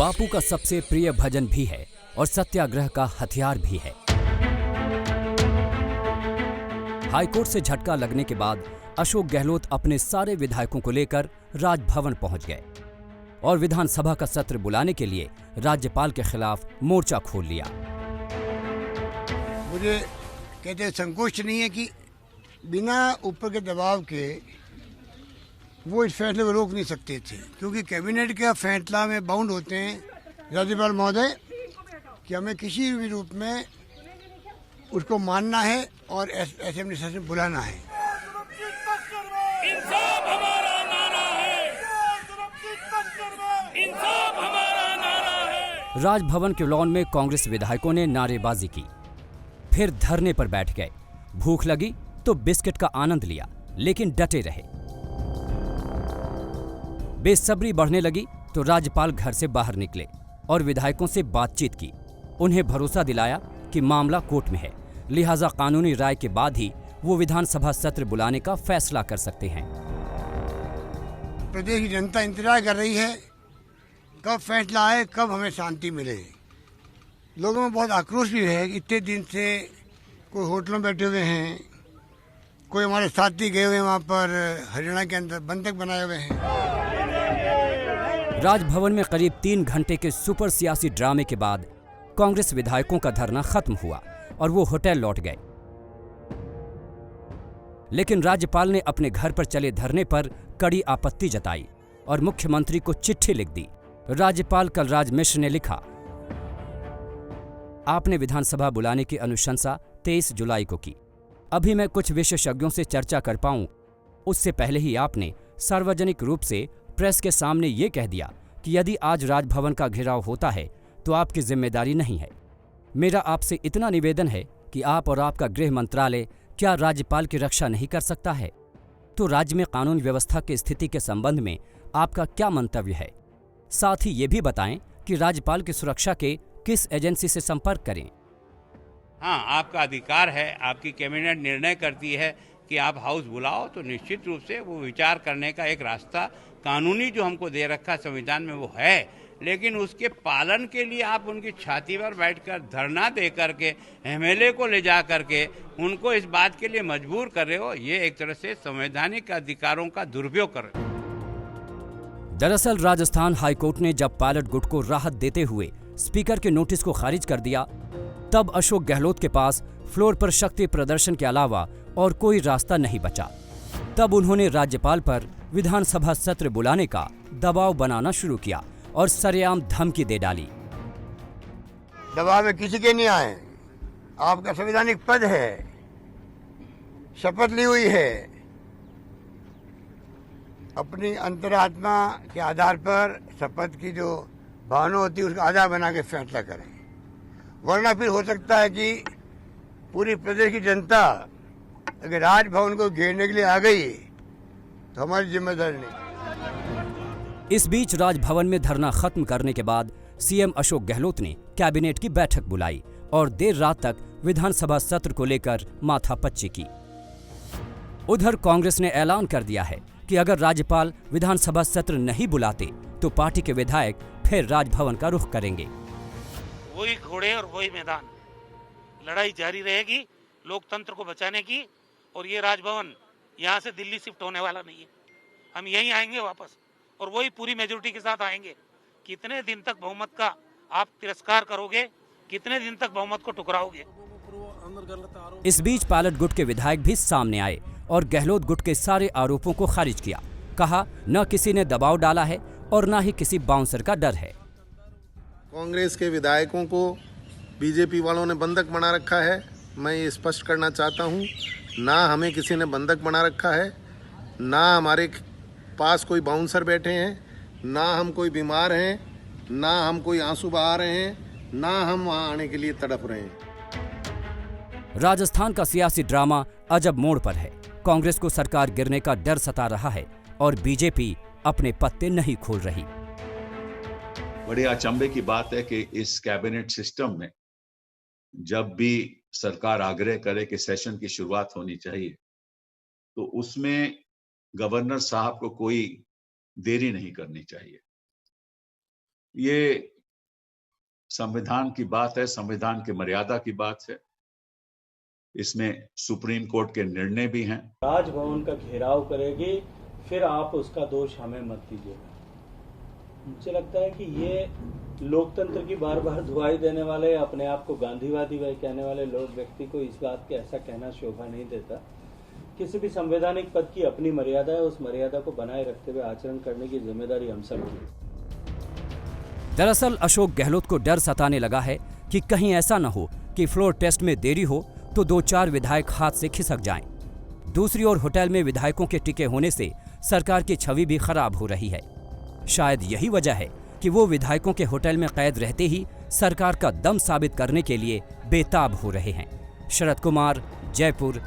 बापू का सबसे प्रिय भजन भी है और सत्याग्रह का हथियार भी है। हाईकोर्ट से झटका लगने के बाद अशोक गहलोत अपने सारे विधायकों को लेकर राजभवन पहुंच गए और विधानसभा का सत्र बुलाने के लिए राज्यपाल के खिलाफ मोर्चा खोल लिया। मुझे कहते संकोच नहीं है कि बिना ऊपर के दबाव के वो इस फैसले को रोक नहीं सकते थे, क्योंकि कैबिनेट का फैसला में बाउंड होते हैं राज्यपाल महोदय कि हमें किसी भी रूप में उसको मानना है और असेंबली सेशन बुलाना है। इंसाफ हमारा नारा है, इंसाफ हमारा नारा है। राजभवन के लॉन में कांग्रेस विधायकों ने नारेबाजी की, फिर धरने पर बैठ गए। भूख लगी तो बिस्किट का आनंद लिया, लेकिन डटे रहे। बेसब्री बढ़ने लगी तो राज्यपाल घर से बाहर निकले और विधायकों से बातचीत की। उन्हें भरोसा दिलाया कि मामला कोर्ट में है, लिहाजा कानूनी राय के बाद ही वो विधानसभा सत्र बुलाने का फैसला कर सकते हैं। प्रदेश की जनता इंतजार कर रही है कब फैसला आए, कब हमें शांति मिले। लोगों में बहुत आक्रोश भी है। इतने दिन से कोई होटलों में बैठे हुए हैं, कोई हमारे साथी गए हुए हैं वहाँ पर हरियाणा के अंदर बंधक बनाए हुए हैं। राजभवन में करीब 3 घंटे के सुपर सियासी ड्रामे के बाद कांग्रेस विधायकों का धरना खत्म हुआ और वो होटल लौट गए। लेकिन राज्यपाल ने अपने घर पर चले धरने पर कड़ी आपत्ति जताई और मुख्यमंत्री को चिट्ठी लिख दी। राज्यपाल कलराज मिश्र ने लिखा, आपने विधानसभा बुलाने की अनुशंसा 23 जुलाई को की। अभी मैं कुछ विशेषज्ञों से चर्चा कर पाऊं, उससे पहले ही आपने सार्वजनिक रूप से प्रेस के सामने ये कह दिया कि यदि आज राजभवन का घेराव होता है तो आपकी जिम्मेदारी नहीं है। मेरा आपसे इतना निवेदन है कि आप और आपका गृह मंत्रालय क्या राज्यपाल की रक्षा नहीं कर सकता है? तो राज्य में कानून व्यवस्था की स्थिति के संबंध में आपका क्या मंतव्य है? साथ ही ये भी बताएं कि राज्यपाल की सुरक्षा के किस एजेंसी से संपर्क करें। हाँ, आपका अधिकार है, आपकी कैबिनेट निर्णय करती है कि आप हाउस बुलाओ, तो निश्चित रूप से वो विचार करने का एक रास्ता कानूनी जो हमको दे रखा संविधान में वो है, लेकिन उसके पालन के लिए आप उनकी छाती पर बैठकर धरना दे करके एमएलए को ले जा करके उनको इस बात के लिए मजबूर कर रहे हो, ये एक तरह से संवैधानिक अधिकारों का दुरुपयोग कर रहे हो। दरअसल राजस्थान हाईकोर्ट ने जब पायलट गुट को राहत देते हुए स्पीकर के नोटिस को खारिज कर दिया, तब अशोक गहलोत के पास फ्लोर पर शक्ति प्रदर्शन के अलावा और कोई रास्ता नहीं बचा। तब उन्होंने राज्यपाल पर विधानसभा सत्र बुलाने का दबाव बनाना शुरू किया और सरेआम धमकी दे डाली। दबाव में किसी के नहीं आए, आपका संवैधानिक पद है, शपथ ली हुई है, अपनी अंतरात्मा के आधार पर शपथ की जो भावना होती है उसका आधार बना के फैसला करें, वरना फिर हो सकता है कि पूरी प्रदेश की जनता अगर राजभवन को घेरने के लिए आ गई तो हमारी जिम्मेदारी नहीं। इस बीच राजभवन में धरना खत्म करने के बाद सीएम अशोक गहलोत ने कैबिनेट की बैठक बुलाई और देर रात तक विधानसभा सत्र को लेकर माथापच्ची की। उधर कांग्रेस ने ऐलान कर दिया है कि अगर राज्यपाल विधानसभा सत्र नहीं बुलाते तो पार्टी के विधायक फिर राजभवन का रुख करेंगे। वही घोड़े और वही मैदान, लड़ाई जारी रहेगी लोकतंत्र को बचाने की। और ये राजभवन यहाँ से दिल्ली शिफ्ट होने वाला नहीं है, हम यहीं आएंगे वापस और वही पूरी मेजोरिटी के साथ आएंगे। कितने दिन तक बहुमत का आप तिरस्कार करोगे, कितने दिन तक बहुमत को ठुकराओगे? इस बीच पायलट गुट के विधायक भी सामने आए और गहलोत गुट के सारे आरोपों को खारिज किया। कहा, न किसी ने दबाव डाला है और न ही किसी बाउंसर का डर है। कांग्रेस के विधायकों को बीजेपी वालों ने बंधक बना रखा है। मैं ये स्पष्ट करना चाहता हूँ, ना हमें किसी ने बंधक बना रखा है, ना हमारे पास कोई बाउंसर बैठे हैं, ना हम कोई बीमार हैं, ना हम कोई आंसू बहा रहे हैं, ना हम वहाँ आने के लिए तड़प रहे हैं। राजस्थान का सियासी ड्रामा अजब मोड़ पर है। कांग्रेस को सरकार गिरने का डर सता रहा है और बीजेपी अपने पत्ते नहीं खोल रही। बड़े अचंभे की बात है कि इस कैबिनेट सिस्टम में जब भी सरकार आग्रह करे कि सेशन की शुरुआत होनी चाहिए, तो उसमें गवर्नर साहब को कोई देरी नहीं करनी चाहिए। ये संविधान की बात है, संविधान की मर्यादा की बात है। इसमें सुप्रीम कोर्ट के निर्णय भी हैं। राजभवन का घेराव करेगी, फिर आप उसका दोष हमें मत दीजिएगा। मुझे लगता है कि ये लोकतंत्र की बार बार दुहाई देने वाले, अपने आप को गांधीवादी कहने वाले लोग, व्यक्ति को इस बात के ऐसा कहना शोभा नहीं देता। किसी भी संवैधानिक पद की अपनी मर्यादा है, उस मर्यादा को बनाए रखते हुए आचरण करने की जिम्मेदारी हम सब की है। दरअसल अशोक गहलोत को डर सताने लगा है कि कहीं ऐसा न हो कि फ्लोर टेस्ट में देरी हो तो 2-4 विधायक हाथ से खिसक जाएं। दूसरी ओर होटल में विधायकों के टिके होने से सरकार की छवि भी खराब हो रही है। शायद यही वजह है कि वो विधायकों के होटल में कैद रहते ही सरकार का दम साबित करने के लिए बेताब हो रहे हैं। शरद कुमार, जयपुर,